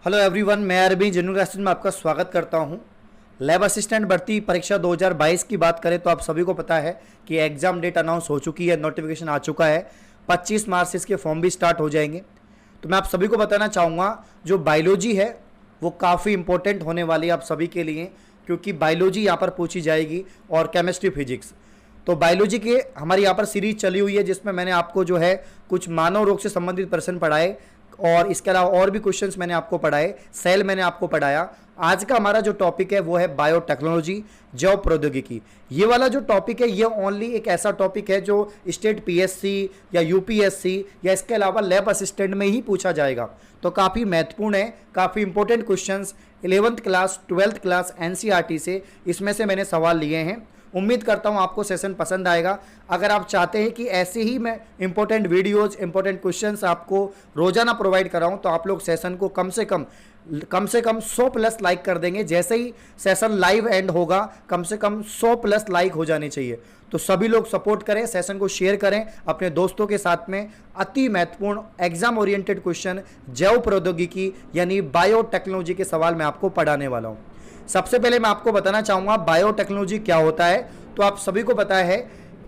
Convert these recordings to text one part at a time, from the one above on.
Hello everyone, मैं अरबी general classes में आपका स्वागत करता हूं। लैब असिस्टेंट भर्ती परीक्षा 2022 की बात करें तो आप सभी को पता है कि एग्ज़ाम डेट अनाउंस हो चुकी है, नोटिफिकेशन आ चुका है। 25 मार्च से इसके फॉर्म भी स्टार्ट हो जाएंगे। तो मैं आप सभी को बताना चाहूँगा, जो बायोलॉजी है वो काफ़ी इंपॉर्टेंट होने वाली है आप सभी के लिए, क्योंकि बायोलॉजी यहाँ पर पूछी जाएगी और केमिस्ट्री फिजिक्स। तो बायोलॉजी के हमारी यहाँ पर सीरीज चली हुई है, जिसमें मैंने आपको जो है कुछ मानव रोग से संबंधित प्रश्न पढ़ाए और इसके अलावा और भी क्वेश्चंस मैंने आपको पढ़ाए, सेल मैंने आपको पढ़ाया। आज का हमारा जो टॉपिक है वो है बायोटेक्नोलॉजी, जैव प्रौद्योगिकी। ये वाला जो टॉपिक है ये ओनली एक ऐसा टॉपिक है जो स्टेट पीएससी या यूपीएससी या इसके अलावा लैब असिस्टेंट में ही पूछा जाएगा। तो काफ़ी महत्वपूर्ण है, काफ़ी important questions 11th class 12th class NCERT से इसमें से मैंने सवाल लिए हैं। उम्मीद करता हूँ आपको सेशन पसंद आएगा। अगर आप चाहते हैं कि ऐसे ही मैं इंपॉर्टेंट वीडियोज़, इंपॉर्टेंट क्वेश्चंस आपको रोजाना प्रोवाइड कराऊँ, तो आप लोग सेशन को कम से कम 100+ लाइक कर देंगे। जैसे ही सेशन लाइव एंड होगा कम से कम 100+ लाइक हो जाने चाहिए। तो सभी लोग सपोर्ट करें, सेशन को शेयर करें अपने दोस्तों के साथ में। अति महत्वपूर्ण एग्जाम ओरिएंटेड क्वेश्चन जैव प्रौद्योगिकी यानी बायोटेक्नोलॉजी के सवाल मैं आपको पढ़ाने वाला हूँ। सबसे पहले मैं आपको बताना चाहूँगा बायोटेक्नोलॉजी क्या होता है। तो आप सभी को पता है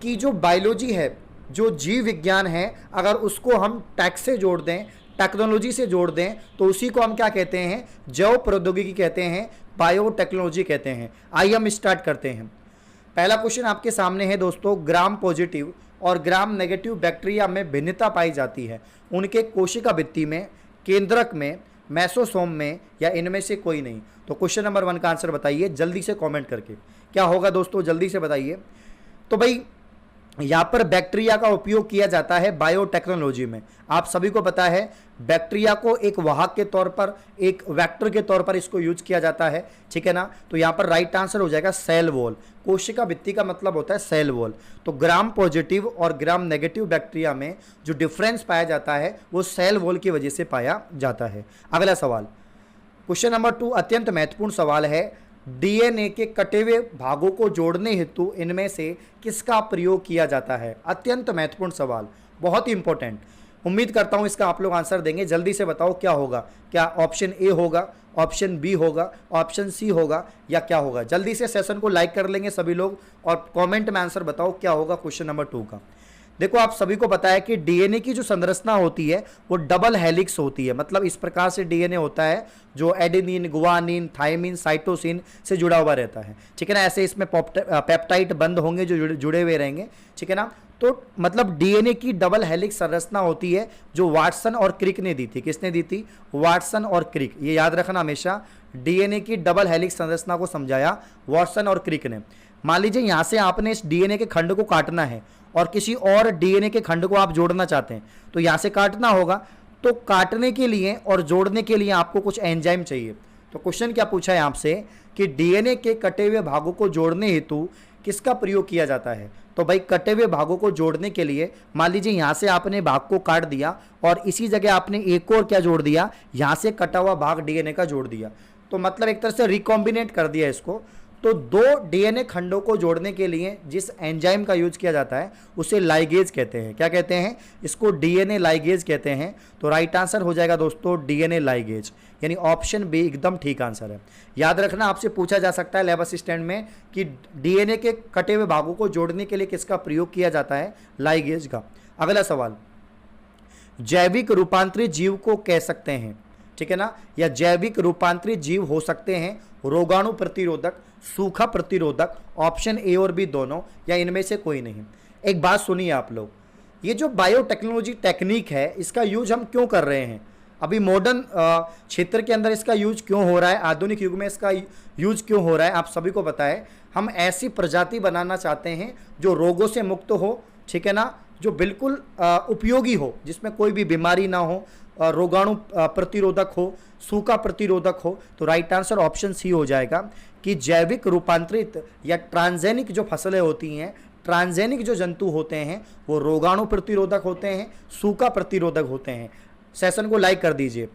कि जो बायोलॉजी है, जो जीव विज्ञान है, अगर उसको हम टेक से जोड़ दें, टेक्नोलॉजी से जोड़ दें, तो उसी को हम क्या कहते हैं? जैव प्रौद्योगिकी कहते हैं, बायोटेक्नोलॉजी कहते हैं। आइए हम स्टार्ट करते हैं। पहला क्वेश्चन आपके सामने है दोस्तों, ग्राम पॉजिटिव और ग्राम नेगेटिव बैक्टीरिया में भिन्नता पाई जाती है उनके कोशिका भित्ति में, केंद्रक में, मेसोसोम में या इनमें से कोई नहीं। तो क्वेश्चन नंबर 1 का आंसर बताइए जल्दी से कमेंट करके। क्या होगा दोस्तों, जल्दी से बताइए। तो भाई यहाँ पर बैक्टीरिया का उपयोग किया जाता है बायोटेक्नोलॉजी में। आप सभी को पता है बैक्टीरिया को एक वाहक के तौर पर, एक वेक्टर के तौर पर इसको यूज किया जाता है, ठीक है ना। तो यहाँ पर राइट आंसर हो जाएगा सेल वॉल। कोशिका भित्ति का मतलब होता है सेल वॉल। तो ग्राम पॉजिटिव और ग्राम नेगेटिव बैक्टीरिया में जो डिफरेंस पाया जाता है वो सेल वॉल की वजह से पाया जाता है। अगला सवाल, क्वेश्चन नंबर 2 अत्यंत महत्वपूर्ण सवाल है। डीएनए के कटे हुए भागों को जोड़ने हेतु इनमें से किसका प्रयोग किया जाता है? अत्यंत महत्वपूर्ण सवाल, बहुत ही इंपॉर्टेंट। उम्मीद करता हूं इसका आप लोग आंसर देंगे। जल्दी से बताओ क्या होगा। क्या ऑप्शन ए होगा, ऑप्शन बी होगा, ऑप्शन सी होगा या क्या होगा? जल्दी से सेशन को लाइक कर लेंगे सभी लोग और कमेंट में आंसर बताओ क्या होगा क्वेश्चन नंबर 2 का। देखो आप सभी को पता है कि डीएनए की जो संरचना होती है वो डबल हेलिक्स होती है। मतलब इस प्रकार से डीएनए होता है जो एडेनिन, गुआनिन, थायमिन, साइटोसिन से जुड़ा हुआ रहता है, ठीक है ना। ऐसे इसमें पेप्टाइड बंद होंगे जो जुड़े हुए रहेंगे, ठीक है ना। तो मतलब डीएनए की डबल हेलिक्स संरचना होती है जो वाटसन और क्रिक ने दी थी। किसने दी थी? वाटसन और क्रिक। ये याद रखना हमेशा, डीएनए की डबल हेलिक्स संरचना को समझाया वाटसन और क्रिक ने। मान लीजिए यहाँ से आपने इस डीएनए के खंड को काटना है और किसी और डीएनए के खंड को आप जोड़ना चाहते हैं, तो यहाँ से काटना होगा। तो काटने के लिए और जोड़ने के लिए आपको कुछ एंजाइम चाहिए। तो क्वेश्चन क्या पूछा है आपसे कि डीएनए के कटे हुए भागों को जोड़ने हेतु किसका प्रयोग किया जाता है? तो भाई कटे हुए भागों को जोड़ने के लिए मान लीजिए यहाँ से आपने भाग को काट दिया और इसी जगह आपने एक और क्या जोड़ दिया, यहाँ से कटा हुआ भाग डीएनए का जोड़ दिया। तो मतलब एक तरह से रिकॉम्बिनेट कर दिया इसको। तो दो डीएनए खंडों को जोड़ने के लिए जिस एंजाइम का यूज किया जाता है उसे लाइगेज कहते हैं। क्या कहते हैं? इसको डीएनए लाइगेज कहते हैं। तो राइट आंसर हो जाएगा दोस्तों डीएनए लाइगेज, यानी ऑप्शन बी एकदम ठीक आंसर है। याद रखना, आपसे पूछा जा सकता है लैब असिस्टेंट में कि डीएनए के कटे हुए भागों को जोड़ने के लिए किसका प्रयोग किया जाता है? लाइगेज का। अगला सवाल, जैविक रूपांतरित जीव को कह सकते हैं, ठीक है ना, या जैविक रूपांतरित जीव हो सकते हैं रोगाणु प्रतिरोधक, सूखा प्रतिरोधक, ऑप्शन ए और बी दोनों या इनमें से कोई नहीं। एक बात सुनिए आप लोग, ये जो बायोटेक्नोलॉजी टेक्निक है इसका यूज हम क्यों कर रहे हैं? अभी मॉडर्न क्षेत्र के अंदर इसका यूज क्यों हो रहा है? आधुनिक युग में इसका यूज क्यों हो रहा है? आप सभी को पता है हम ऐसी प्रजाति बनाना चाहते हैं जो रोगों से मुक्त हो, ठीक है ना, जो बिल्कुल उपयोगी हो, जिसमें कोई भी बीमारी ना हो, रोगाणु प्रतिरोधक हो, सूखा प्रतिरोधक हो। तो राइट आंसर ऑप्शन सी हो जाएगा कि जैविक रूपांतरित या ट्रांसजेनिक जो फसलें होती हैं, ट्रांसजेनिक जो जंतु होते हैं वो रोगाणु प्रतिरोधक होते हैं, सूखा प्रतिरोधक होते हैं। सेशन को लाइक कर दीजिए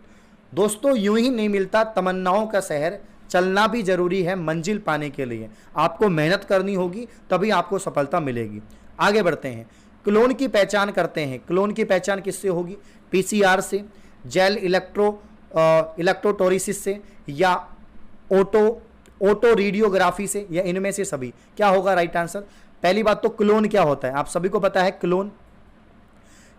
दोस्तों। यूं ही नहीं मिलता तमन्नाओं का शहर, चलना भी जरूरी है मंजिल पाने के लिए। आपको मेहनत करनी होगी तभी आपको सफलता मिलेगी। आगे बढ़ते हैं, क्लोन की पहचान करते हैं। क्लोन की पहचान किससे होगी? पीसीआर से, जेल इलेक्ट्रो इलेक्ट्रोटोरिसिस से या ऑटो रेडियोग्राफी से या इनमें से सभी? क्या होगा राइट आंसर? पहली बात तो क्लोन क्या होता है, आप सभी को पता है।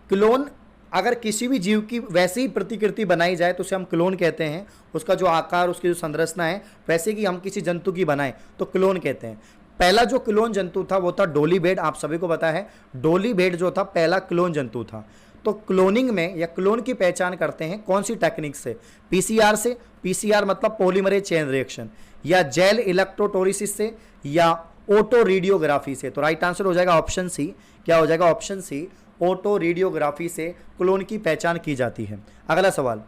क्लोन अगर किसी भी जीव की वैसी ही प्रतिकृति बनाई जाए तो उसे हम क्लोन कहते हैं। उसका जो आकार, उसकी जो संरचना है वैसे कि हम किसी जंतु की बनाएं तो क्लोन कहते हैं। पहला जो क्लोन जंतु था वो था डोली भेड़, आप सभी को पता है। डोली भेड़ जो था पहला क्लोन जंतु था। तो क्लोनिंग में या क्लोन की पहचान करते हैं कौन सी टेक्निक से? पीसीआर से। पीसीआर मतलब पॉलीमरेज चेन रिएक्शन, या जेल इलेक्ट्रोटोरिसिस से, या ऑटो रेडियोग्राफी से। तो राइट आंसर हो जाएगा ऑप्शन सी। क्या हो जाएगा? ऑप्शन सी, ऑटो रेडियोग्राफी से क्लोन की पहचान की जाती है। अगला सवाल,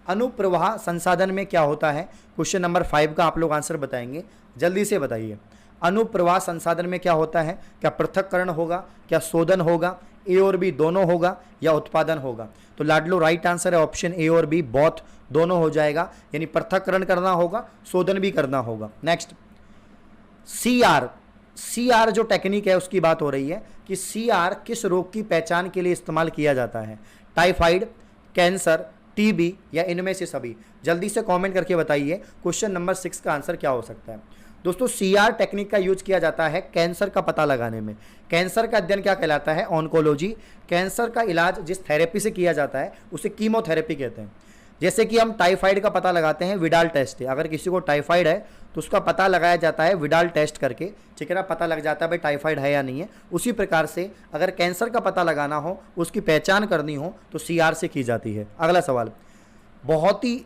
अनुप्रवाह संसाधन में क्या होता है? क्वेश्चन नंबर 5 का आप लोग आंसर बताएंगे, जल्दी से बताइए। अनुप्रवाह संसाधन में क्या होता है? क्या पृथक्करण होगा, क्या शोधन होगा, ए और बी दोनों होगा, या उत्पादन होगा? तो लाडलो राइट आंसर है ऑप्शन ए और बी, बोथ दोनों हो जाएगा, यानी पृथक्करण करना होगा, शोधन भी करना होगा। नेक्स्ट, सीआर जो टेक्निक है उसकी बात हो रही है कि सीआर किस रोग की पहचान के लिए इस्तेमाल किया जाता है? टाइफाइड, कैंसर, टीबी, या इनमें से सभी? जल्दी से कमेंट करके बताइए क्वेश्चन नंबर 6 का आंसर क्या हो सकता है। दोस्तों, सीआर टेक्निक का यूज किया जाता है कैंसर का पता लगाने में। कैंसर का अध्ययन क्या कहलाता है? ऑन्कोलॉजी। कैंसर का इलाज जिस थेरेपी से किया जाता है उसे कीमोथेरेपी कहते हैं। जैसे कि हम टाइफाइड का पता लगाते हैं विडाल टेस्ट से। अगर किसी को टाइफाइड है तो उसका पता लगाया जाता है विडाल टेस्ट करके, ठीक है ना, पता लग जाता है भाई टाइफाइड है या नहीं है। उसी प्रकार से अगर कैंसर का पता लगाना हो, उसकी पहचान करनी हो तो सीआर से की जाती है। अगला सवाल, बहुत ही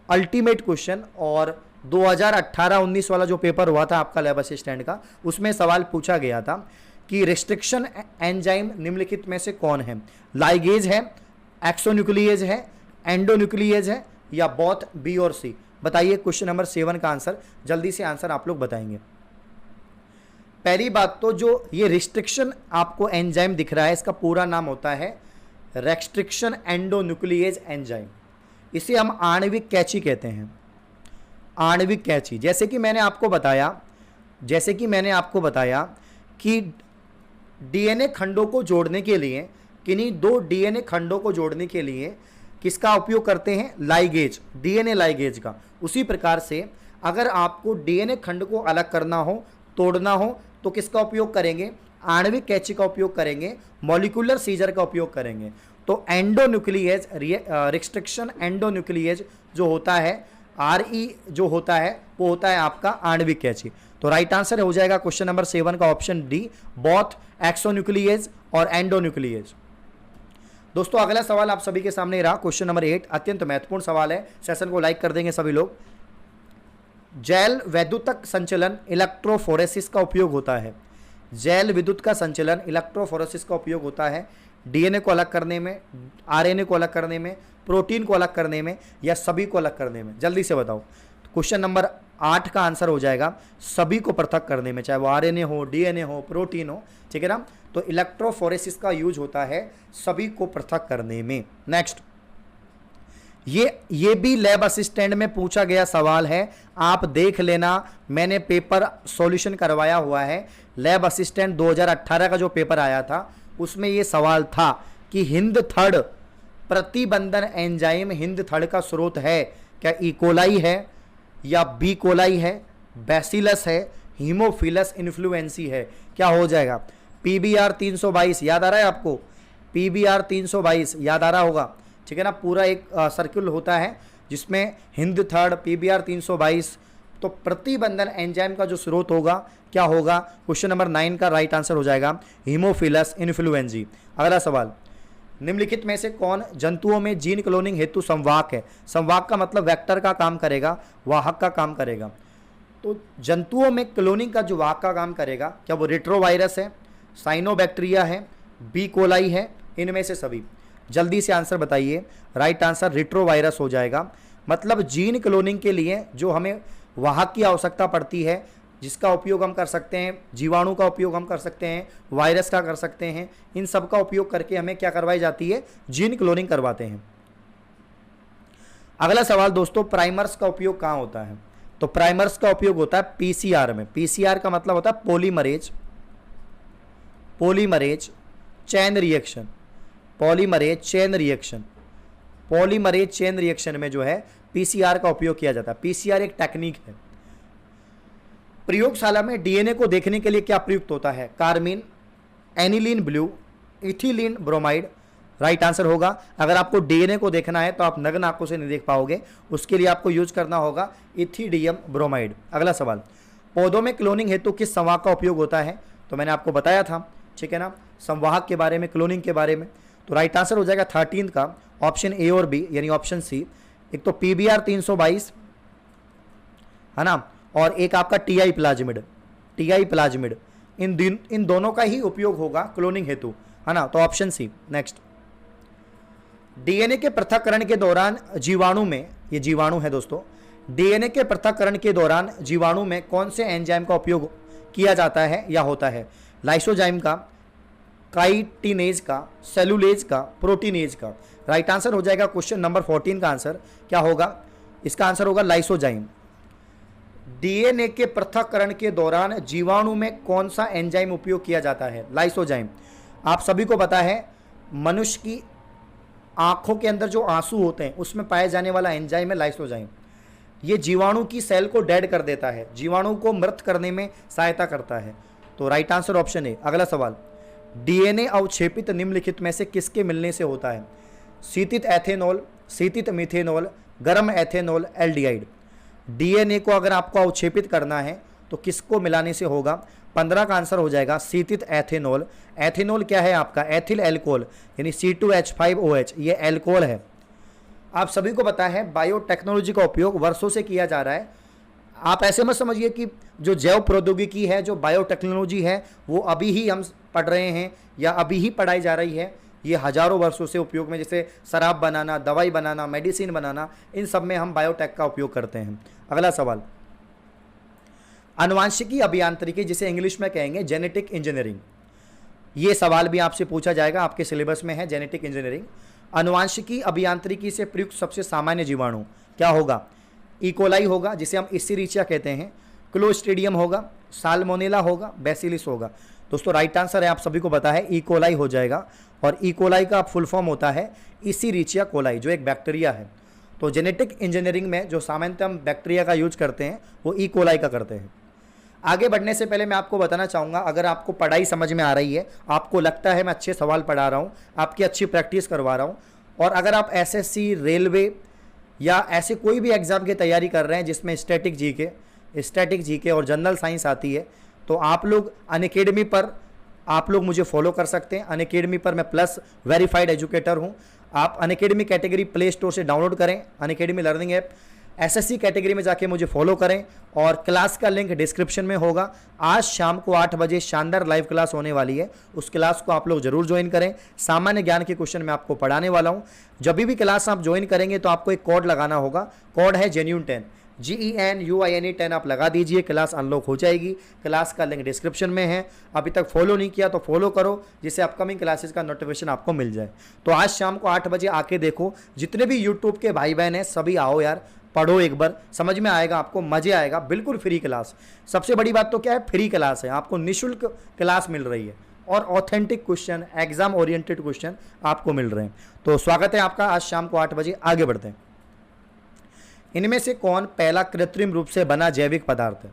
अल्टीमेट क्वेश्चन, और 2018-19 वाला जो पेपर हुआ था आपका लैब असिस्टेंट का, उसमें सवाल पूछा गया था कि रिस्ट्रिक्शन एंजाइम निम्नलिखित में से कौन है? लाइगेज है, एक्सोन्यूक्लिएज है, एंडोन्यूक्लिएज है, या बोथ बी और सी? बताइए क्वेश्चन नंबर 7 का आंसर, जल्दी से आंसर आप लोग बताएंगे। पहली बात तो जो ये रिस्ट्रिक्शन आपको एंजाइम दिख रहा है इसका पूरा नाम होता है रेस्ट्रिक्शन एंडोन्यूक्लिएज एंजाइम। इसे हम आणविक कैची कहते हैं, आणविक कैची। जैसे कि मैंने आपको बताया कि डीएनए खंडों को जोड़ने के लिए, किन्हीं दो डीएनए खंडों को जोड़ने के लिए किसका उपयोग करते हैं? लाइगेज, डीएनए लाइगेज का। उसी प्रकार से अगर आपको डीएनए खंड को अलग करना हो, तोड़ना हो, तो किसका उपयोग करेंगे? आणविक कैची का उपयोग करेंगे, मॉलिक्यूलर सीजर का उपयोग करेंगे। तो एंडोन्यूक्लिएज, रिस्ट्रिक्शन एंडोन्यूक्लिएज जो होता है, आरई जो होता है, वो होता है आपका आणविक कैची। तो राइट आंसर हो जाएगा क्वेश्चन नंबर 7 का ऑप्शन डी, बोथ एक्सोन्यूक्लिएज और एंडोन्यूक्लिएज। दोस्तों, अगला सवाल आप सभी के सामने रहा, क्वेश्चन नंबर 8, अत्यंत महत्वपूर्ण सवाल है। सेशन को लाइक कर देंगे सभी लोग। जैल वैद्युतक संचलन इलेक्ट्रोफोरेसिस का उपयोग होता है। जैल विद्युत का संचलन इलेक्ट्रोफोरेसिस का उपयोग होता है डीएनए को अलग करने में, आरएनए को अलग करने में, प्रोटीन को अलग करने में, या सभी को अलग करने में? जल्दी से बताओ। क्वेश्चन नंबर 8 का आंसर हो जाएगा सभी को पृथक करने में, चाहे वो आरएनए हो, डीएनए हो, प्रोटीन हो, ठीक है ना। तो इलेक्ट्रोफोरेसिस का यूज होता है सभी को पृथक करने में। नेक्स्ट, ये भी लैब असिस्टेंट में पूछा गया सवाल है, आप देख लेना, मैंने पेपर सॉल्यूशन करवाया हुआ है। लैब असिस्टेंट 2018 का जो पेपर आया था उसमें ये सवाल था कि हिंद थर्ड प्रतिबंधन एंजाइम हिंद थर्ड का स्रोत है क्या? इकोलाई है, या बी कोलाई है, बैसिलस है, हीमोफिलस इन्फ्लुएंसी है? क्या हो जाएगा? PBR 322 याद आ रहा है आपको? PBR 322 याद आ रहा होगा, ठीक है ना। पूरा एक सर्किल होता है जिसमें हिंद थर्ड, PBR 322, तो प्रतिबंधन एंजाइम का जो स्रोत होगा क्या होगा? क्वेश्चन नंबर 9 का राइट आंसर हो जाएगा हीमोफिलस इन्फ्लुएंजी। अगला सवाल, निम्नलिखित में से कौन जंतुओं में जीन क्लोनिंग हेतु संवाहक है? संवाहक का मतलब वेक्टर का काम करेगा, वाहक का काम करेगा। तो जंतुओं में क्लोनिंग का जो वाहक का काम करेगा, क्या वो रेट्रोवायरस है, साइनोबैक्टीरिया है, बी कोलाई है, इनमें से सभी? जल्दी से आंसर बताइए। राइट आंसर रेट्रोवायरस हो जाएगा। मतलब जीन क्लोनिंग के लिए जो हमें वाहक की आवश्यकता पड़ती है, जिसका उपयोग हम कर सकते हैं, जीवाणु का उपयोग हम कर सकते हैं, वायरस का कर सकते हैं, इन सब का उपयोग करके हमें क्या करवाई जाती है? जीन क्लोनिंग करवाते हैं। अगला सवाल दोस्तों, प्राइमर्स का उपयोग कहाँ होता है? तो प्राइमर्स का उपयोग होता है पीसीआर में। पीसीआर का मतलब होता है polymerase chain reaction, polymerase chain reaction. Polymerase chain reaction में जो है पीसीआर का उपयोग किया जाता है। पीसीआर एक टेक्निक है। प्रयोगशाला में डीएनए को देखने के लिए क्या प्रयुक्त होता है? Carmine, aniline blue, ethylene bromide. Right answer होगा। अगर आपको डीएनए को देखना है तो आप नग्न आंखों से नहीं देख पाओगे, उसके लिए आपको यूज करना होगा इथिडियम ब्रोमाइड। अगला सवाल, पौधों में क्लोनिंग हेतु किस संवाहक का उपयोग होता है? तो मैंने आपको बताया था, ठीक है ना, संवाहक के बारे में, क्लोनिंग के बारे में। तो राइट आंसर हो जाएगा 13 का ऑप्शन ए और बी, यानी ऑप्शन सी। एक तो पीबीआर 322 है ना, और एक आपका टीआई प्लाज्मिड। टीआई प्लाज्मिड इन दोनों का ही उपयोग होगा क्लोनिंग हेतु, है ना, तो ऑप्शन सी। नेक्स्ट, डीएनए के पृथक्करण के दौरान जीवाणु में, ये जीवाणु है दोस्तों, डीएनए के पृथक्करण के दौरान जीवाणु में कौन से एंजाइम का उपयोग किया जाता है या होता है? लाइसोजाइम का, काइटिनेज का, सेलुलेज का, प्रोटीनेज का। राइट आंसर हो जाएगा क्वेश्चन नंबर 14 का आंसर क्या होगा? इसका आंसर होगा लाइसोजाइम। डीएनए के पृथक्करण के दौरान जीवाणु में कौन सा एंजाइम उपयोग किया जाता है? लाइसोजाइम। आप सभी को पता है मनुष्य की आंखों के अंदर जो आंसू होते हैं उसमें पाए जाने वाला एंजाइम है लाइसोजाइम। ये जीवाणु की सेल को डेड कर देता है, जीवाणु को मृत करने में सहायता करता है। तो राइट आंसर ऑप्शन ए। अगला सवाल, डीएनए अवक्षेपित निम्नलिखित में से किसके मिलने से होता है? शीतित एथेनॉल, शीतित मिथेनॉल, गर्म एथेनॉल, एल्डिहाइड। डीएनए को अगर आपको अवक्षेपित करना है तो किसको मिलाने से होगा? 15 का आंसर हो जाएगा शीतित एथेनॉल। एथेनॉल क्या है आपका? एथिल एल्कोहल, यानी C2H5OH, ये एल्कोहल है। आप सभी को पता है बायोटेक्नोलॉजी का उपयोग वर्षों से किया जा रहा है। आप ऐसे मत समझिए कि जो जैव प्रौद्योगिकी है, जो बायोटेक्नोलॉजी है, वो अभी ही हम पढ़ रहे हैं या अभी ही पढ़ाई जा रही है। ये हजारों वर्षों से उपयोग में, जैसे शराब बनाना, दवाई बनाना, मेडिसिन बनाना, इन सब में हम बायोटेक का उपयोग करते हैं। अगला सवाल, आनुवांशिकी अभियांत्रिकी, जिसे इंग्लिश में कहेंगे जेनेटिक इंजीनियरिंग। ये सवाल भी आपसे पूछा जाएगा, आपके सिलेबस में है जेनेटिक इंजीनियरिंग। आनुवांशिकी अभियांत्रिकी से प्रयुक्त सबसे सामान्य जीवाणु क्या होगा? इकोलाई होगा, जिसे हम इस्सीरिचिया कहते हैं, क्लोस्ट्रीडियम होगा, साल्मोनेला होगा, बेसिलिस होगा। दोस्तों राइट आंसर है, आप सभी को पता है, इकोलाई हो जाएगा। और इकोलाई का फुल फॉर्म होता है इस्सीरिचिया कोलाई, जो एक बैक्टीरिया है। तो जेनेटिक इंजीनियरिंग में जो सामान्यतः हम बैक्टीरिया का यूज करते हैं वो इकोलाई का करते हैं। आगे बढ़ने से पहले मैं आपको बताना चाहूँगा, अगर आपको पढ़ाई समझ में आ रही है, आपको लगता है मैं अच्छे सवाल पढ़ा रहा हूँ, आपकी अच्छी प्रैक्टिस करवा रहा हूँ, और अगर आप एसएससी, रेलवे या ऐसे कोई भी एग्ज़ाम की तैयारी कर रहे हैं जिसमें स्टैटिक जीके और जनरल साइंस आती है, तो आप लोग अनअकैडमी पर आप लोग मुझे फॉलो कर सकते हैं। अनअकैडमी पर मैं प्लस वेरीफाइड एजुकेटर हूँ। आप अनअकैडमी कैटेगरी प्ले स्टोर से डाउनलोड करें, Unacademy learning app. SSC category में जाके मुझे फॉलो करें, और क्लास का लिंक डिस्क्रिप्शन में होगा। आज शाम को 8 बजे शानदार लाइव क्लास होने वाली है, उस क्लास को आप लोग जरूर ज्वाइन करें। सामान्य ज्ञान के क्वेश्चन मैं आपको पढ़ाने वाला हूं। जब भी क्लास आप ज्वाइन करेंगे तो आपको एक कोड लगाना होगा, कोड है जेन्यून 10, GENUINE 10 आप लगा दीजिए, क्लास अनलॉक हो जाएगी। क्लास का लिंक डिस्क्रिप्शन में है। अभी तक फॉलो नहीं किया तो फॉलो करो, जिससे अपकमिंग क्लासेस का नोटिफिकेशन आपको मिल जाए। तो आज शाम को 8 बजे आके देखो। जितने भी यूट्यूब के भाई बहन हैं सभी आओ यार, पढ़ो एक बार, समझ में आएगा आपको, मजे आएगा। बिल्कुल फ्री क्लास। सबसे बड़ी बात तो क्या है, फ्री क्लास है, आपको निःशुल्क क्लास मिल रही है, और authentic question, exam oriented question आपको मिल रहे हैं। तो स्वागत है आपका आज शाम को 8 बजे। आगे बढ़ते हैं। इनमें से कौन पहला कृत्रिम रूप से बना जैविक पदार्थ है?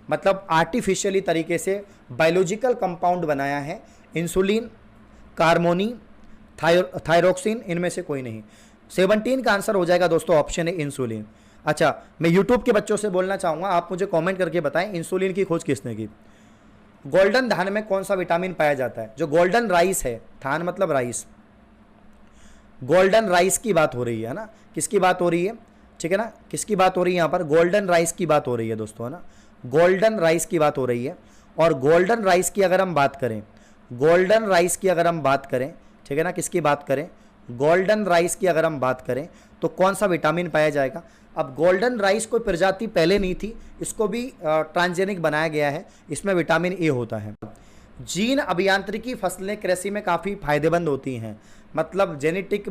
मतलब आर्टिफिशियली तरीके से बायोलॉजिकल कंपाउंड बनाया है। इंसुलिन, कार्मोनी, थायरोक्सिन, इनमें से कोई नहीं। 17 का आंसर हो जाएगा दोस्तों ऑप्शन है इंसुलिन। अच्छा, मैं यूट्यूब के बच्चों से बोलना चाहूँगा, आप मुझे कमेंट करके बताएं इंसुलिन की खोज किसने की। गोल्डन धान में कौन सा विटामिन पाया जाता है? जो गोल्डन राइस है, धान मतलब राइस, गोल्डन राइस की बात हो रही है ना, किसकी बात हो रही है, ठीक है ना, किसकी बात हो रही है यहाँ पर? गोल्डन राइस की बात हो रही है दोस्तों, है ना, गोल्डन राइस की बात हो रही है। और गोल्डन राइस की अगर हम बात करें, गोल्डन राइस की अगर हम बात करें, ठीक है ना, किसकी बात करें? गोल्डन राइस की अगर हम बात करें तो कौन सा विटामिन पाया जाएगा? अब गोल्डन राइस कोई प्रजाति पहले नहीं थी, इसको भी ट्रांसजेनिक बनाया गया है, इसमें विटामिन ए होता है। जीन अभियांत्रिकी फसलें कृषि में काफ़ी फायदेमंद होती हैं। मतलब जेनेटिक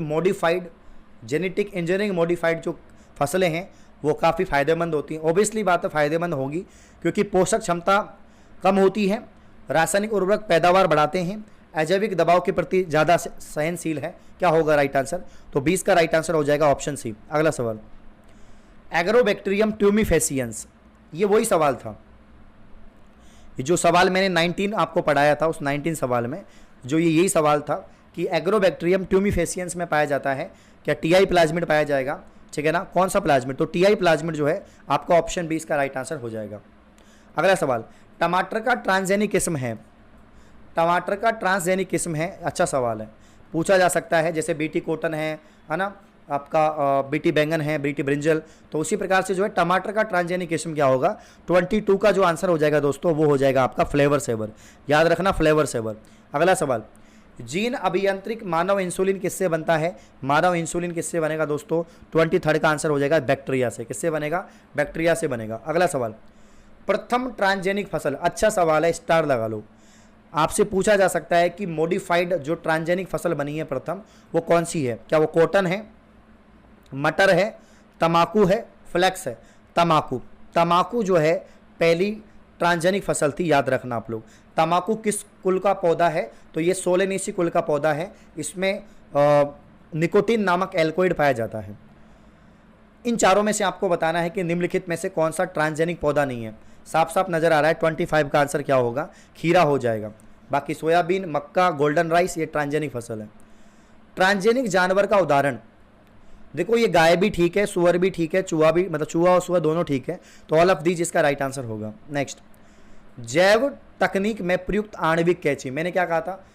इंजीनियरिंग मॉडिफाइड जो फसलें हैं वो काफ़ी फायदेमंद होती हैं। ओबियसली बात है फायदेमंद होगी, क्योंकि पोषक क्षमता कम होती है, रासायनिक उर्वरक पैदावार बढ़ाते हैं, अजैविक दबाव के प्रति ज़्यादा सहनशील है। क्या होगा राइट आंसर? तो 20 का राइट आंसर हो जाएगा ऑप्शन सी। अगला सवाल, एग्रोबैक्टीरियम ट्यूमिफेसियंस, ये वही सवाल था, ये जो सवाल मैंने 19 आपको पढ़ाया था, उस 19 सवाल में जो ये यही सवाल था कि एग्रोबैक्टीरियम ट्यूमिफेसियंस में पाया जाता है, क्या टीआई प्लाज्मिड पाया जाएगा, ठीक है ना? कौन सा प्लाज्मिड? तो टीआई प्लाज्मिड जो है आपका ऑप्शन 20 का राइट आंसर हो जाएगा। अगला सवाल, टमाटर का ट्रांसजेनिक किस्म है, टमाटर का ट्रांसजेनिक किस्म है, अच्छा सवाल है, पूछा जा सकता है। जैसे बीटी कॉटन है ना, आपका बीटी बैंगन है, बीटी ब्रिंजल, तो उसी प्रकार से जो है टमाटर का ट्रांसजेनिक किस्म क्या होगा? 22 का जो आंसर हो जाएगा दोस्तों वो हो जाएगा आपका फ्लेवर सेवर, याद रखना फ्लेवर सेवर। अगला सवाल, जीन अभियांत्रिक मानव इंसुलिन किससे बनता है? मानव इंसुलिन किससे बनेगा दोस्तों? 23 का आंसर हो जाएगा बैक्टीरिया से। किससे बनेगा? बैक्टीरिया से बनेगा। अगला सवाल, प्रथम ट्रांसजेनिक फसल, अच्छा सवाल है, स्टार लगा लो। आपसे पूछा जा सकता है कि मॉडिफाइड जो ट्रांसजेनिक फसल बनी है प्रथम, वो कौन सी है? क्या वो कॉटन है, मटर है, तमाकू है, फ्लैक्स है? तमाकू, तमाकू जो है पहली ट्रांसजेनिक फसल थी, याद रखना आप लोग। तमाकू किस कुल का पौधा है? तो ये सोलेनेसी कुल का पौधा है, इसमें निकोटीन नामक एल्कोइड पाया जाता है। इन चारों में से आपको बताना है कि निम्नलिखित में से कौन सा ट्रांसजेनिक पौधा नहीं है। साफ साफ नजर आ रहा है 25 का आंसर क्या होगा? खीरा हो जाएगा। बाकी सोयाबीन, मक्का, गोल्डन राइस ये ट्रांसजेनिक फसल है। ट्रांसजेनिक जानवर का उदाहरण देखो, ये गाय भी ठीक है, सुअर भी ठीक है, चूहा भी, मतलब चूहा और सुअर दोनों ठीक है, तो ऑल ऑफ दीज इसका राइट आंसर होगा। नेक्स्ट, जैव तकनीक में प्रयुक्त आणविक कैंची, मैंने क्या कहा था?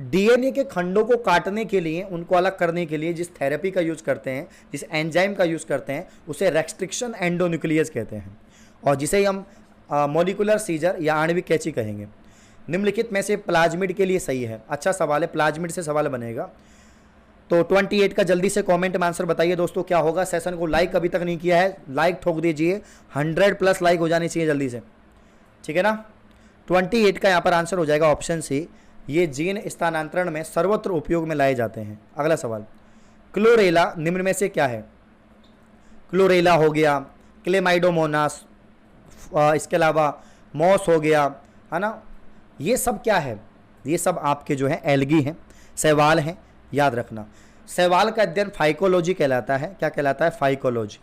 डीएनए के खंडों को काटने के लिए, उनको अलग करने के लिए जिस थेरेपी का यूज करते हैं, जिस एंजाइम का यूज करते हैं, उसे रेस्ट्रिक्शन एंडोन्यूक्लियस कहते हैं, और जिसे हम मॉलिकुलर सीजर या आणविक कैंची कहेंगे। निम्नलिखित में से प्लाज्मिड के लिए सही है? अच्छा सवाल है, प्लाज्मिड से सवाल बनेगा। तो 28 का जल्दी से कमेंट में आंसर बताइए दोस्तों क्या होगा। सेशन को लाइक अभी तक नहीं किया है, लाइक ठोक दीजिए, 100+ लाइक हो जानी चाहिए जल्दी से, ठीक है ना? 28 का यहाँ पर आंसर हो जाएगा ऑप्शन सी, ये जीन स्थानांतरण में सर्वत्र उपयोग में लाए जाते हैं। अगला सवाल, क्लोरेला निम्न में से क्या है? क्लोरेला हो गया, क्लेमाइडोमोनास, इसके अलावा मॉस हो गया, है ना? ये सब क्या है? ये सब आपके जो है एल्गी हैं, शैवाल हैं, याद रखना। शैवाल का अध्ययन फाइकोलॉजी कहलाता है। क्या कहलाता है? फाइकोलॉजी।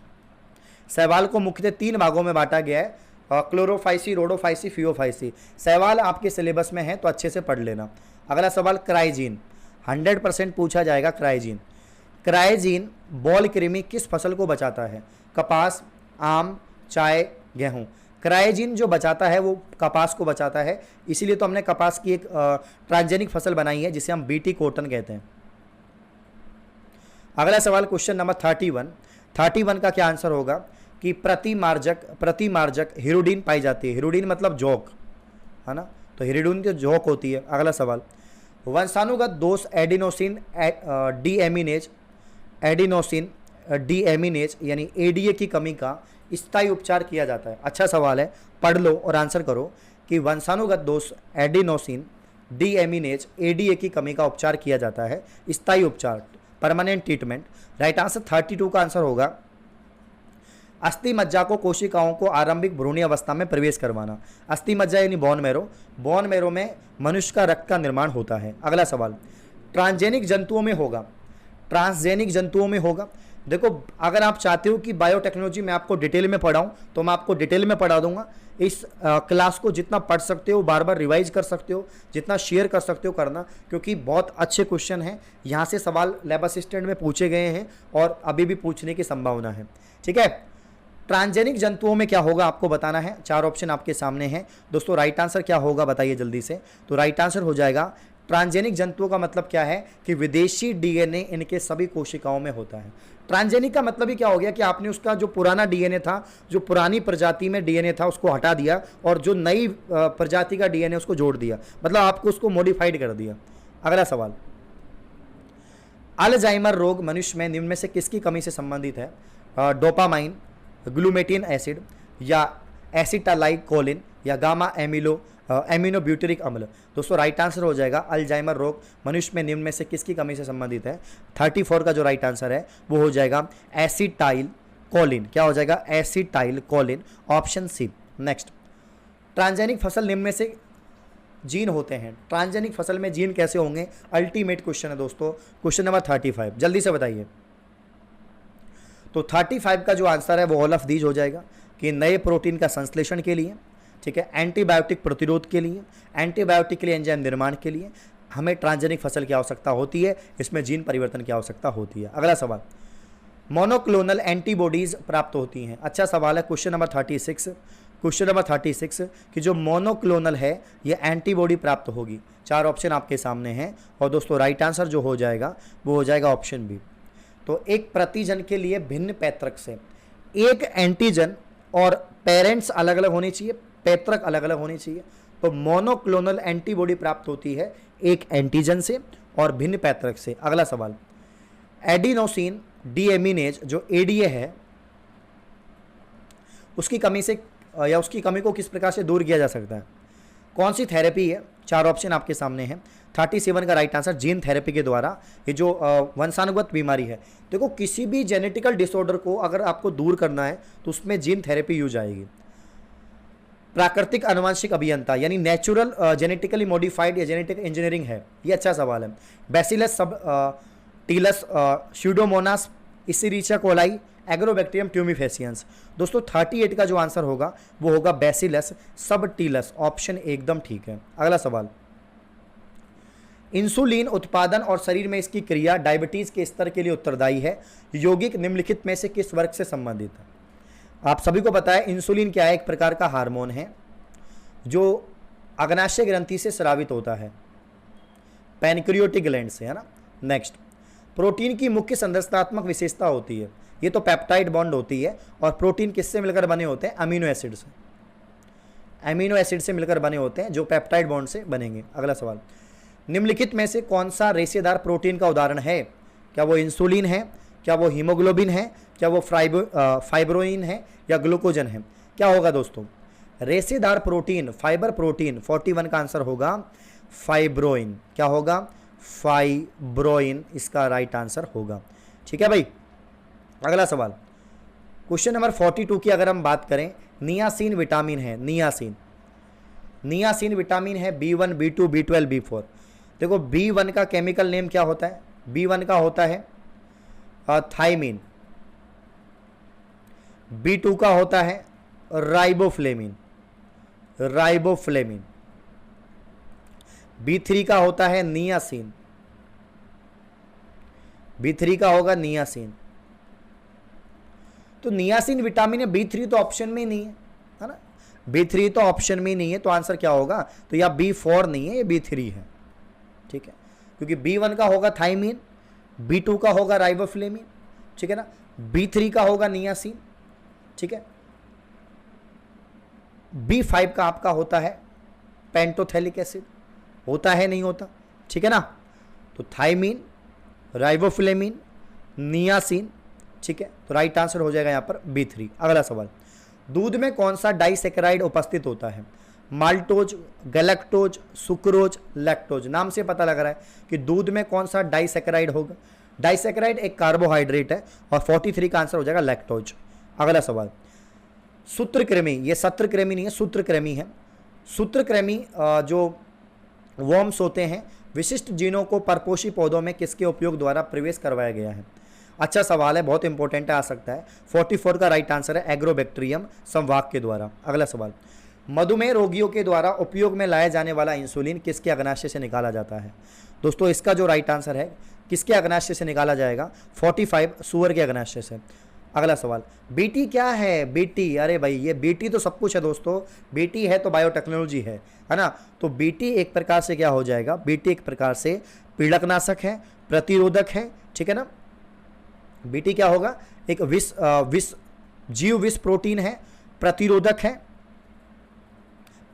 शैवाल को मुख्यतः 3 भागों में बांटा गया है, क्लोरोफाइसी, रोडोफाइसी, फियोफाइसी। शैवाल आपके सिलेबस में है तो अच्छे से पढ़ लेना। अगला सवाल, क्राइजीन, 100% पूछा जाएगा। क्राइजीन, क्राइजीन बॉल कृमि किस फसल को बचाता है? कपास, आम, चाय, गेहूं। क्राइजीन जो बचाता है वो कपास को बचाता है, इसीलिए तो हमने कपास की एक ट्रांसजेनिक फसल बनाई है जिसे हम बीटी कॉटन कहते हैं। अगला सवाल, क्वेश्चन नंबर 31 का क्या आंसर होगा कि प्रतिमार्जक हिरुडीन पाई जाती है। हिरुडीन मतलब जौक, है ना? तो हिरुडीन की जौक होती है। अगला सवाल, वंशानुगत दोष एडिनोसिन डीएमीनेज यानी एडीए की कमी का स्थायी उपचार किया जाता है। अच्छा सवाल है, पढ़ लो और आंसर करो कि वंशानुगत दोष एडिनोसिन डीएमीनेज एडीए की कमी का उपचार किया जाता है, स्थायी उपचार, परमानेंट ट्रीटमेंट। राइट आंसर 32 का आंसर होगा अस्थि मज्जा को कोशिकाओं को आरंभिक भ्रूणीय अवस्था में प्रवेश करवाना। अस्थि मज्जा यानी बोन मैरो, बोन मैरो में मनुष्य का रक्त का निर्माण होता है। अगला सवाल, ट्रांसजेनिक जंतुओं में होगा, ट्रांसजेनिक जंतुओं में होगा। देखो, अगर आप चाहते हो कि बायोटेक्नोलॉजी में आपको डिटेल में पढ़ाऊं तो मैं आपको डिटेल में पढ़ा दूंगा। इस क्लास को जितना पढ़ सकते हो, बार बार रिवाइज कर सकते हो, जितना शेयर कर सकते हो करना, क्योंकि बहुत अच्छे क्वेश्चन हैं। यहाँ से सवाल लैब असिस्टेंट में पूछे गए हैं और अभी भी पूछने की संभावना है, ठीक है। ट्रांसजेनिक जंतुओं में क्या होगा आपको बताना है। 4 ऑप्शन आपके सामने हैं दोस्तों। राइट आंसर क्या होगा बताइए जल्दी से। तो राइट आंसर हो जाएगा, ट्रांसजेनिक जंतुओं का मतलब क्या है कि विदेशी डीएनए इनके सभी कोशिकाओं में होता है। ट्रांसजेनिक का मतलब ही क्या हो गया कि आपने उसका जो पुराना डीएनए था, जो पुरानी प्रजाति में डीएनए था, उसको हटा दिया और जो नई प्रजाति का डीएनए उसको जोड़ दिया, मतलब आपको उसको मॉडिफाइड कर दिया। अगला सवाल, अल्जाइमर रोग मनुष्य में निम्न में से किसकी कमी से संबंधित है? डोपामाइन, ग्लूमेटिन एसिड या एसिटाइलकोलिन या गामा एमिनोब्यूटेरिक अम्ल। दोस्तों राइट आंसर हो जाएगा अल्जाइमर रोग मनुष्य में निम्न में से किसकी कमी से संबंधित है? 34 का जो राइट आंसर है वो हो जाएगा एसिटाइलकोलिन। क्या हो जाएगा? Acetylcholine, option C. Next, transgenic फसल निम्न में से जीन होते हैं, ट्रांसजेनिक फसल में जीन कैसे होंगे, अल्टीमेट क्वेश्चन है दोस्तों। क्वेश्चन नंबर 35 जल्दी से बताइए। तो 35 का जो आंसर है वो ऑल ऑफ दीज हो जाएगा कि नए प्रोटीन का संश्लेषण के लिए, ठीक है, एंटीबायोटिक प्रतिरोध के लिए, एंटीबायोटिक के लिए, एंजाइम निर्माण के लिए हमें ट्रांसजेनिक फसल की आवश्यकता होती है, इसमें जीन परिवर्तन की आवश्यकता होती है। अगला सवाल, मोनोक्लोनल एंटीबॉडीज प्राप्त होती हैं। अच्छा सवाल है क्वेश्चन नंबर 36। क्वेश्चन नंबर 36 कि जो मोनोक्लोनल है ये एंटीबॉडी प्राप्त होगी। 4 ऑप्शन आपके सामने हैं और दोस्तों राइट आंसर जो हो जाएगा वो हो जाएगा ऑप्शन बी। तो एक प्रतिजन के लिए भिन्न पैतृक से एक एंटीजन और पेरेंट्स अलग अलग होनी चाहिए, पैतृक अलग अलग होनी चाहिए। तो मोनोक्लोनल एंटीबॉडी प्राप्त होती है एक एंटीजन से और भिन्न पैतृक से। अगला सवाल, एडिनोसिन डीएमिनेज जो एडीए है उसकी कमी से या उसकी कमी को किस प्रकार से दूर किया जा सकता है? कौन सी थेरेपी है? 4 ऑप्शन आपके सामने हैं। 37 का राइट आंसर जीन थेरेपी के द्वारा, ये जो वंशानुगत बीमारी है, देखो किसी भी जेनेटिकल डिसऑर्डर को अगर आपको दूर करना है तो उसमें जीन थेरेपी यूज आएगी। प्राकृतिक आनुवंशिक अभियंता यानी नेचुरल जेनेटिकली मॉडिफाइड या जेनेटिक इंजीनियरिंग है, ये अच्छा सवाल है। बैसिलस सब stylus Pseudomonas इसीरिचा coli agrobacterium tumefaciens. दोस्तों 38 का जो आंसर होगा वो होगा बैसिलस सब टीलस, ऑप्शन एकदम ठीक है। अगला सवाल, इंसुलिन उत्पादन और शरीर में इसकी क्रिया डायबिटीज के स्तर के लिए उत्तरदायी है। यौगिक निम्नलिखित में से किस वर्ग से संबंधित है? आप सभी को पता है इंसुलिन क्या है, एक प्रकार का हार्मोन है जो अग्नाशय ग्रंथि से स्रावित होता है, पैनक्रियोटिक ग्लैंड से, है ना। नेक्स्ट, प्रोटीन की मुख्य संरचनात्मक विशेषता होती है, ये तो पेप्टाइड बॉन्ड होती है और प्रोटीन किससे मिलकर बने होते हैं? अमीनो एसिड से, अमीनो एसिड से मिलकर बने होते हैं जो पेप्टाइड बॉन्ड से बनेंगे। अगला सवाल, निम्नलिखित में से कौन सा रेशेदार प्रोटीन का उदाहरण है? क्या वो इंसुलिन है, क्या वो हीमोग्लोबिन है, क्या वो फाइब्रोइन है या ग्लूकोजन है? क्या होगा दोस्तों? रेशेदार प्रोटीन, फाइबर प्रोटीन। 41 का आंसर होगा फाइब्रोइन। क्या होगा? फाइब्रोइन इसका राइट आंसर होगा। ठीक है भाई। अगला सवाल, क्वेश्चन नंबर 42 की अगर हम बात करें, नियासिन विटामिन है, नियासिन, नियासिन विटामिन है B1 B2 B12 B4। देखो B1 का केमिकल नेम क्या होता है? B1 का होता है थाइमिन, B2 का होता है राइबोफ्लेमिन, राइबोफ्लेमिन, B3 का होता है नियासिन, B3 का होगा नियासिन। तो नियासिन विटामिन है, B3 तो ऑप्शन में ही नहीं है ना, B3 तो ऑप्शन में ही नहीं है, तो आंसर क्या होगा? तो या B4 नहीं है, ये B3 है। ठीक है, क्योंकि B1 का होगा थाइमिन, B2 का होगा राइबोफ्लेमिन, ठीक है ना, B3 का होगा नियासिन, ठीक है, B5 का आपका होता है पेंटोथेलिक एसिड, होता है नहीं होता, ठीक है ना। तो थाइमिन, राइबोफ्लेमिन, नियासिन, ठीक है, तो राइट आंसर हो जाएगा यहाँ पर B3। अगला सवाल, दूध में कौन सा डाइसेकेराइड उपस्थित होता है? Maltose, galactose, sucrose, lactose. नाम से पता लग रहा है कि दूध में कौन सा डाइसेकेराइड होगा। डाइसेकेराइड एक कार्बोहाइड्रेट है और 43 का आंसर हो जाएगा लैक्टोज। अगला सवाल, सूत्रकृमि, ये सत्रकृमि नहीं है, सूत्रकृमि है। सूत्रकृमि जो वर्म्स होते हैं, विशिष्ट जीनों को परपोषी पौधों में किसके उपयोग द्वारा प्रवेश करवाया गया है? अच्छा सवाल है, बहुत इंपॉर्टेंट है, आ सकता है। 44 का राइट आंसर है एग्रोबैक्टीरियम संवाहक के द्वारा। अगला सवाल, मधुमेह रोगियों के द्वारा उपयोग में लाया जाने वाला इंसुलिन किसके अग्नाशय से निकाला जाता है? दोस्तों इसका जो राइट आंसर है, किसके अग्नाशय से निकाला जाएगा? 45 सुअर के अग्नाशय से। अगला सवाल, बीटी क्या है? बीटी, अरे भाई ये बीटी तो सब कुछ है दोस्तों, बीटी है तो बायोटेक्नोलॉजी है ना। तो बीटी एक प्रकार से क्या हो जाएगा? बीटी एक प्रकार से पीड़कनाशक है, प्रतिरोधक है, ठीक है ना। बीटी क्या होगा? एक जीव विष प्रोटीन है, प्रतिरोधक है,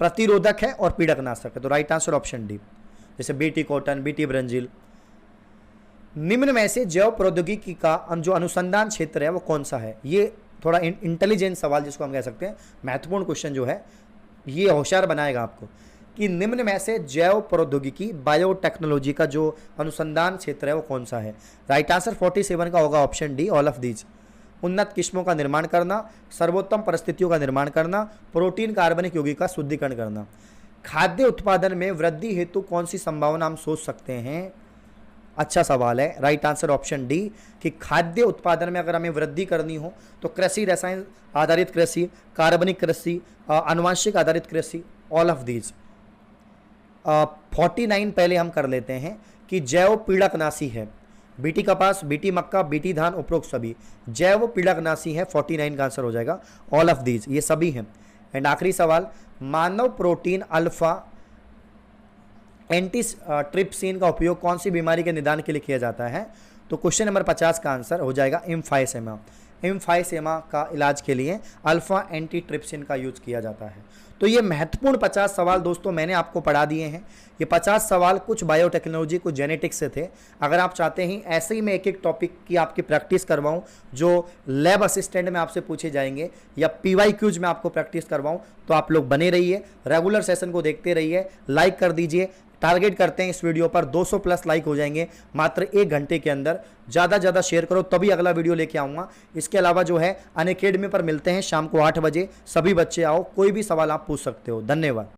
प्रतिरोधक है और पीड़कनाशक है। तो राइट आंसर ऑप्शन डी, जैसे बीटी कॉटन, बीटी ब्रंजिल। निम्न में से जैव प्रौद्योगिकी का जो अनुसंधान क्षेत्र है वो कौन सा है? ये थोड़ा इंटेलिजेंट सवाल जिसको हम कह सकते हैं, महत्वपूर्ण क्वेश्चन जो है, ये होशियार बनाएगा आपको कि निम्न में से जैव प्रौद्योगिकी बायोटेक्नोलॉजी का जो अनुसंधान क्षेत्र है वो कौन सा है? राइट आंसर 47 का होगा option D, all of these. उन्नत किस्मों का निर्माण करना, सर्वोत्तम परिस्थितियों का निर्माण करना, प्रोटीन कार्बनिक यौगिक का शुद्धिकरण करना। खाद्य उत्पादन में वृद्धि हेतु कौन सी संभावना हम सोच सकते हैं? अच्छा सवाल है। राइट आंसर ऑप्शन डी कि खाद्य उत्पादन में अगर हमें वृद्धि करनी हो तो कृषि, रसायन आधारित कृषि, कार्बनिक कृषि, आनुवांशिक आधारित कृषि, ऑल ऑफ दीज। 49 पहले हम कर लेते हैं कि जैव पीड़कनाशी है। बीटी कपास, बीटी मक्का, बीटी धान, उपरोक्त सभी जैव पीड़कनाशी है। 49 का आंसर हो जाएगा ऑल ऑफ दीज, ये सभी हैं। एंड आखिरी सवाल, मानव प्रोटीन अल्फा एंटी ट्रिप्सिन का उपयोग कौन सी बीमारी के निदान के लिए किया जाता है? तो क्वेश्चन नंबर 50 का आंसर हो जाएगा एम्फाइसेमा। एम्फाइसेमा का इलाज के लिए अल्फा एंटी ट्रिप्सिन का यूज किया जाता है। तो ये महत्वपूर्ण 50 सवाल दोस्तों मैंने आपको पढ़ा दिए हैं। ये 50 सवाल कुछ बायोटेक्नोलॉजी, कुछ जेनेटिक्स से थे। अगर आप चाहते हैं ऐसे ही मैं एक एक टॉपिक की आपकी प्रैक्टिस करवाऊं जो लैब असिस्टेंट में आपसे पूछे जाएंगे या PYQs में आपको प्रैक्टिस करवाऊं, तो आप लोग बने रहिए, रेगुलर सेशन को देखते रहिए, लाइक कर दीजिए। टारगेट करते हैं इस वीडियो पर 200 प्लस लाइक हो जाएंगे मात्र 1 घंटे के अंदर। ज़्यादा ज़्यादा शेयर करो तभी अगला वीडियो लेके आऊँगा। इसके अलावा जो है अनअकैडमी पर मिलते हैं शाम को 8 बजे। सभी बच्चे आओ, कोई भी सवाल आप पूछ सकते हो। धन्यवाद।